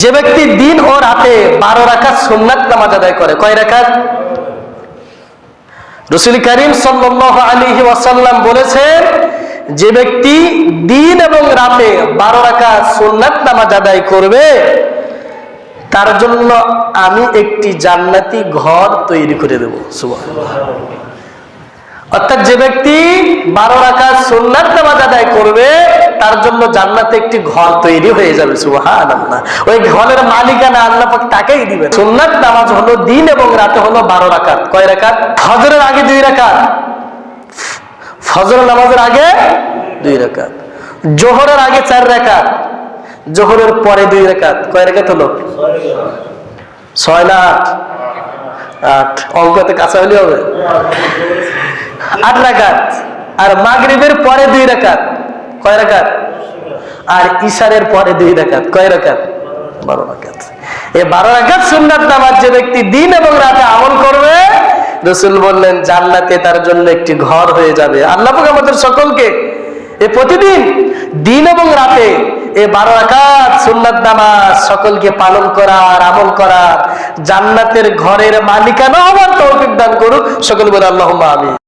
যে ব্যক্তি দিন ও রাতে 12 রাকাত সুন্নাত নামাজ আদায় করে, কয় রাকাত? রাসূল করিম সাল্লাল্লাহু আলাইহি ওয়াসাল্লাম বলেছেন, যে ব্যক্তি দিন এবং রাতে 12 রাকাত সুন্নাত নামাজ আদায় করবে তার জন্য আমি একটি জান্নাতি ঘর তৈরি করে দেব। সুবহানাল্লাহ। অর্থাৎ যে ব্যক্তি 12 রাকাত সুন্নাত নামাজ আদায় করবে তার জন্য জান্নাতে একটি ঘর তৈরি হয়ে যাবে। সুবহানাল্লাহ। ওই ঘরের মালিকানা আল্লাহ পাক তাকেই দিবেন। সুন্নাত নামাজ হলো দিন এবং রাতে হলো 12 রাকাত। কয় রাকাত? ফজরের আগে 2 রাকাত, ফজরের নামাজের আগে 2 রাকাত, জোহরের আগে 4 রাকাত, জোহরের পরে 2 রাকাত। কয় রাকাত হলো? 6 না 8? অঙ্কতে কাঁচা হলে হবে। 8 রাকাত। আর মাগরিবের পরে 2 রাকাত। কয় রাকাত? আর ইশারের পরে 2 রাকাত। কয় রাকাত? 12 রাকাত। এই 12 রাকাত সুন্নাত নামাজ যে ব্যক্তি দিন এবং রাতে আমল করবে, রাসূল বললেন জান্নাতে তার জন্য একটি ঘর হয়ে যাবে। আল্লাহ পাক আমাদের সকলকে প্রতিদিন দিন এবং রাতে এই 12 রাকাত সুন্নাত নামাজ সকলকে পালন করার, আমল করার, জান্নাতের ঘরের মালিকানা হওয়ার তৌফিক দান করুক। সকল বলে আল্লাহুম্মা আমিন।